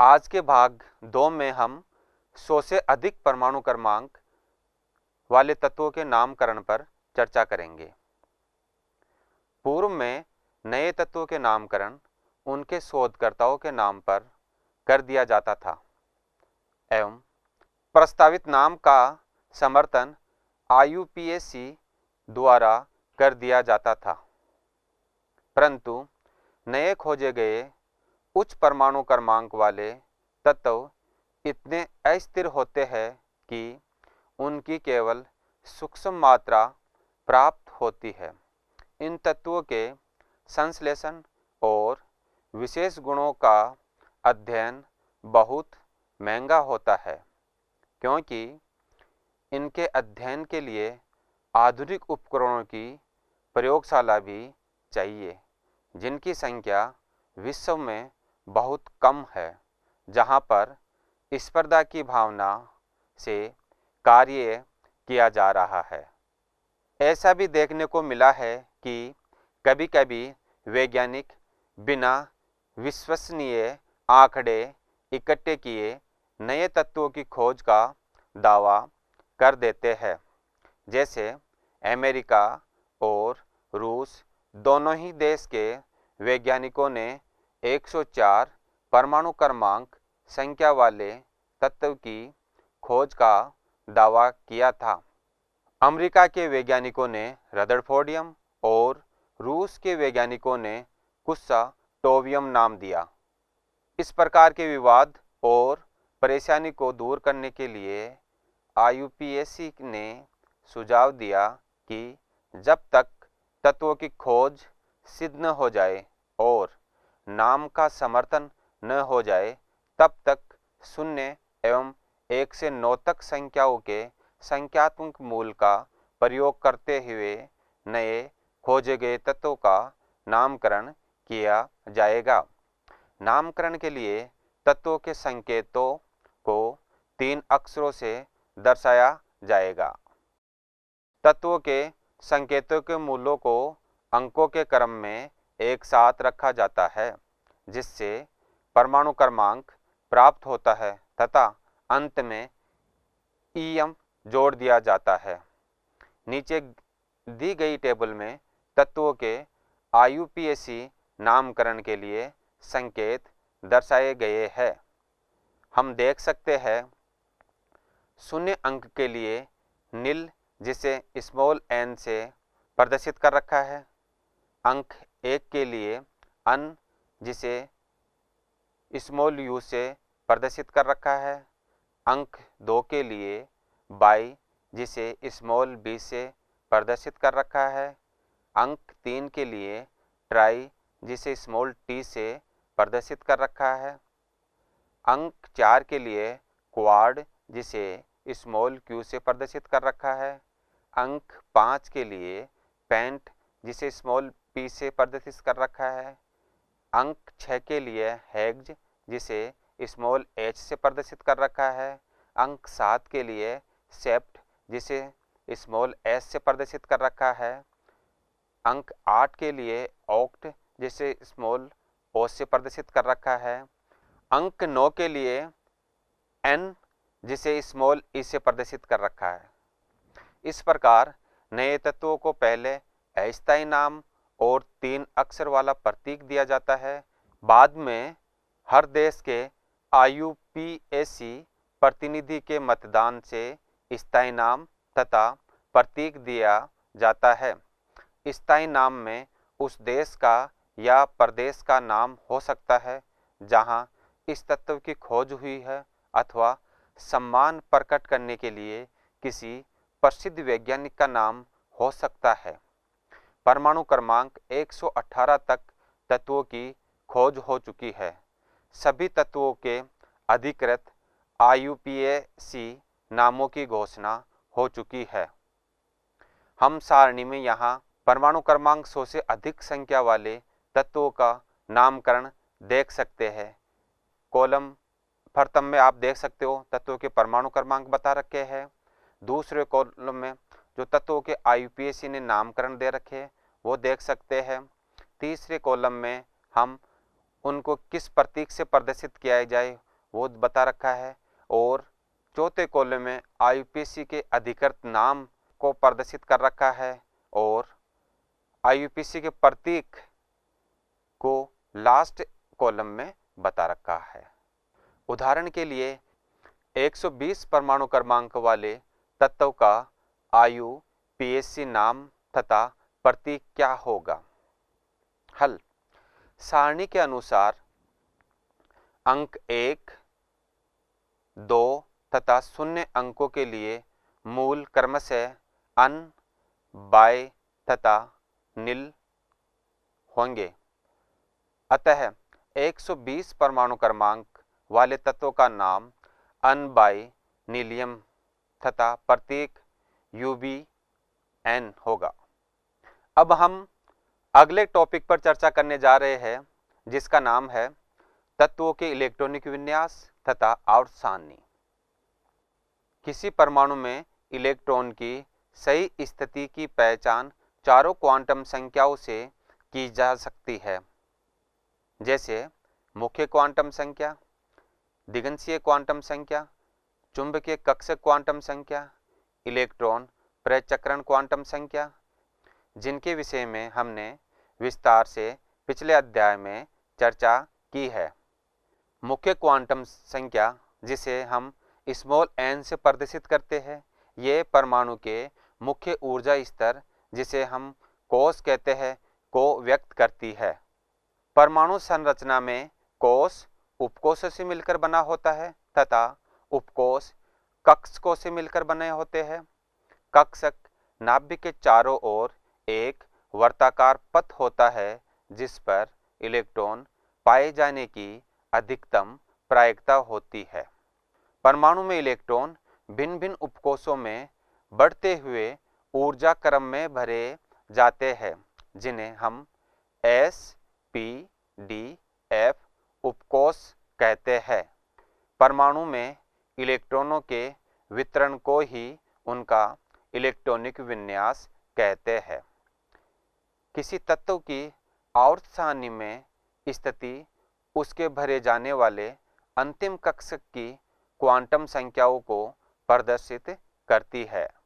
आज के भाग 2 में हम 100 से अधिक परमाणु क्रमांक वाले तत्वों के नामकरण पर चर्चा करेंगे। पूर्व में नए तत्वों के नामकरण उनके शोधकर्ताओं के नाम पर कर दिया जाता था एवं प्रस्तावित नाम का समर्थन IUPAC द्वारा कर दिया जाता था, परंतु नए खोजे गए उच्च परमाणु क्रमांक वाले तत्व इतने अस्थिर होते हैं कि उनकी केवल सूक्ष्म मात्रा प्राप्त होती है। इन तत्वों के संश्लेषण और विशेष गुणों का अध्ययन बहुत महंगा होता है, क्योंकि इनके अध्ययन के लिए आधुनिक उपकरणों की प्रयोगशाला भी चाहिए, जिनकी संख्या विश्व में बहुत कम है, जहां पर स्पर्धा की भावना से कार्य किया जा रहा है। ऐसा भी देखने को मिला है कि कभी-कभी वैज्ञानिक बिना विश्वसनीय आंकड़े इकट्ठे किए नए तत्वों की खोज का दावा कर देते हैं। जैसे अमेरिका और रूस दोनों ही देश के वैज्ञानिकों ने 104 परमाणु क्रमांक संख्या वाले तत्व की खोज का दावा किया था। अमेरिका के वैज्ञानिकों ने रदरफोर्डियम और रूस के वैज्ञानिकों ने कुस्साटोवियम नाम दिया। इस प्रकार के विवाद और परेशानी को दूर करने के लिए IUPAC ने सुझाव दिया कि जब तक तत्वों की खोज सिद्ध न हो जाए और नाम का समर्थन न हो जाए, तब तक 0 एवं 1 से 9 तक संख्याओं के संख्यात्मक मूल का प्रयोग करते हुए नए खोजे गए तत्वों का नामकरण किया जाएगा। नामकरण के लिए तत्वों के संकेतों को 3 अक्षरों से दर्शाया जाएगा। तत्वों के संकेतों के मूलों को अंकों के क्रम में एक साथ रखा जाता है, जिससे परमाणु क्रमांक प्राप्त होता है तथा अंत में EM जोड़ दिया जाता है। नीचे दी गई टेबल में तत्वों के IUPAC नामकरण के लिए संकेत दर्शाए गए हैं। हम देख सकते हैं 0 अंक के लिए नील, जिसे स्मॉल n से प्रदर्शित कर रखा है। अंक 1 के लिए अन, जिसे स्मॉल u से प्रदर्शित कर रखा है। अंक 2 के लिए बाई, जिसे स्मॉल b से प्रदर्शित कर रखा है। अंक 3 के लिए ट्राई, जिसे स्मॉल t से प्रदर्शित कर रखा है। अंक 4 के लिए क्वाड, जिसे स्मॉल q से प्रदर्शित कर रखा है। अंक 5 के लिए पेंट, जिसे स्मॉल p से प्रदर्शित कर रखा है। अंक 6 के लिए हेक्स, जिसे स्मॉल h से प्रदर्शित कर रखा है। अंक 7 के लिए सेप्ट, जिसे स्मॉल s से प्रदर्शित कर रखा है। अंक 8 के लिए ऑक्ट, जिसे स्मॉल o से प्रदर्शित कर रखा है। अंक 9 के लिए n, जिसे स्मॉल e से प्रदर्शित कर रखा है। इस प्रकार नए तत्वों को पहले अस्थायी नाम और 3 अक्षर वाला प्रतीक दिया जाता है। बाद में हर देश के IUPAC प्रतिनिधि के मतदान से स्थायी नाम तथा प्रतीक दिया जाता है। स्थायी नाम में उस देश का या प्रदेश का नाम हो सकता है जहां इस तत्व की खोज हुई है, अथवा सम्मान प्रकट करने के लिए किसी प्रसिद्ध वैज्ञानिक का नाम हो सकता है। परमाणु क्रमांक 118 तक तत्वों की खोज हो चुकी है। सभी तत्वों के अधिकृत IUPAC नामों की घोषणा हो चुकी है। हम सारणी में यहाँ परमाणु क्रमांक 100 से अधिक संख्या वाले तत्वों का नामकरण देख सकते हैं। कॉलम प्रथम में आप देख सकते हो तत्वों के परमाणु क्रमांक बता रखे हैं। दूसरे कॉलम में जो तत्वों के IUPAC ने नामकरण दे रखे हैं वो देख सकते हैं। तीसरे कॉलम में हम उनको किस प्रतीक से प्रदर्शित किया जाए वो बता रखा है, और चौथे कॉलम में आईयूपीएसी के अधिकृत नाम को प्रदर्शित कर रखा है, और आईयूपीएसी के प्रतीक को लास्ट कॉलम में बता रखा है। उदाहरण के लिए 120 परमाणु क्रमांक वाले तत्व का आईयूपीएसी नाम तथा प्रतीक क्या होगा? हल: सारणी के अनुसार अंक 1, 2 तथा 0 अंकों के लिए मूल क्रमशः अन, बाय तथा नील होंगे। अतः 120 परमाणु क्रमांक वाले तत्वों का नाम अन बाय नीलियम तथा प्रतीक UBN होगा। अब हम अगले टॉपिक पर चर्चा करने जा रहे हैं, जिसका नाम है तत्वों के इलेक्ट्रॉनिक विन्यास तथा आवर्त सारणी। किसी परमाणु में इलेक्ट्रॉन की सही स्थिति की पहचान चारों क्वांटम संख्याओं से की जा सकती है, जैसे मुख्य क्वांटम संख्या, दिगंशीय क्वांटम संख्या, चुंबकीय कक्षक क्वांटम संख्या, इलेक्ट्रॉन प्रचक्रण क्वांटम संख्या, जिनके विषय में हमने विस्तार से पिछले अध्याय में चर्चा की है। मुख्य क्वांटम संख्या, जिसे हम स्मॉल n से प्रदर्शित करते हैं, ये परमाणु के मुख्य ऊर्जा स्तर, जिसे हम कोश कहते हैं, को व्यक्त करती है। परमाणु संरचना में कोश उपकोश से मिलकर बना होता है तथा उपकोश कक्षकों से मिलकर बने होते हैं। कक्षक नाभिक के चारों ओर एक वर्ताकार पथ होता है, जिस पर इलेक्ट्रॉन पाए जाने की अधिकतम प्रायिकता होती है। परमाणु में इलेक्ट्रॉन भिन्न भिन्न उपकोशों में बढ़ते हुए ऊर्जा क्रम में भरे जाते हैं, जिन्हें हम S, P, D, F उपकोश कहते हैं। परमाणु में इलेक्ट्रॉनों के वितरण को ही उनका इलेक्ट्रॉनिक विन्यास कहते हैं। किसी तत्व की आवर्त सारणी में स्थिति उसके भरे जाने वाले अंतिम कक्षक की क्वांटम संख्याओं को प्रदर्शित करती है।